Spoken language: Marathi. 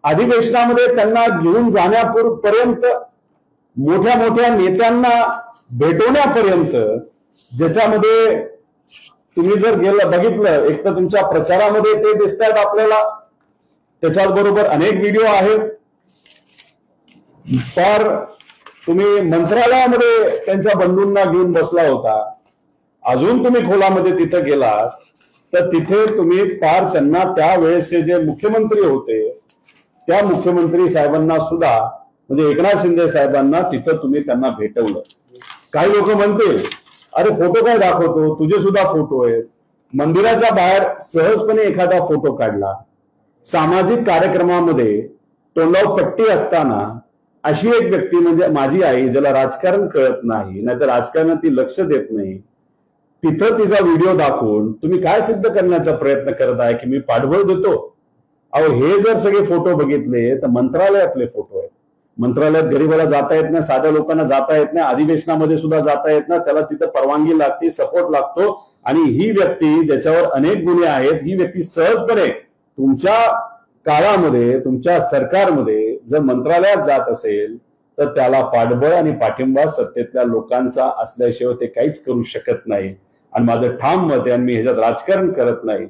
अधिवेशनामध्ये त्यांना घेऊन जाण्यापर्यंत, मोठ्या मोठ्या नेत्यांना भेटवण्यापर्यंत, ज्याच्यामध्ये तुम्ही जर बघितलं, एक तर तुमच्या प्रचारामध्ये ते दिसतात आपल्याला, त्याच्याबरोबर अनेक व्हिडिओ आहेत, तर तुम्ही मंत्रालयामध्ये त्यांच्या बंधूंना घेऊन बसला होता, अजून तुम्ही खोलामध्ये तिथे गेलात तर तिथे तुम्ही फार त्यांना त्यावेळेसचे जे मुख्यमंत्री होते त्या मुख्यमंत्री साहेबांना सुद्धा, म्हणजे एकनाथ शिंदे साहेबांना तिथं तुम्ही त्यांना भेटवलं. काही लोक म्हणतील अरे फोटो काय दाखवतो, तुझे सुद्धा फोटो आहेत. मंदिराच्या बाहेर सहजपणे एखादा फोटो काढला, सामाजिक कार्यक्रमामध्ये तोंडावर पट्टी असताना अशी एक व्यक्ती म्हणजे माझी आई, ज्याला राजकारण कळत नाही, नाहीतर राजकारणात ती लक्ष देत नाही, तिथं तिचा व्हिडिओ दाखवून तुम्ही काय सिद्ध करण्याचा प्रयत्न करत आहे की मी पाठबळ देतो? अहो, हे जर सगळे फोटो बघितले तर मंत्रालयातले फोटो आहेत. मंत्रालयात गरीबाला जाता येत नाही, साध्या लोकांना जाता येत नाही, अधिवेशनामध्ये सुद्धा जाता येत नाही, त्याला तिथं परवानगी लागते, सपोर्ट लागतो. आणि ही व्यक्ती ज्याच्यावर अनेक गुन्हे आहेत, ही व्यक्ती सहजपणे तुमच्या काळामध्ये, तुमच्या सरकारमध्ये जर मंत्रालयात जात असेल तर त्याला पाठबळ आणि पाठिंबा सत्तेतल्या लोकांचा असल्याशिवाय ते काहीच करू शकत नाही. आणि माझं ठाम मत आहे, आणि मी ह्याच्यात राजकारण करत नाही,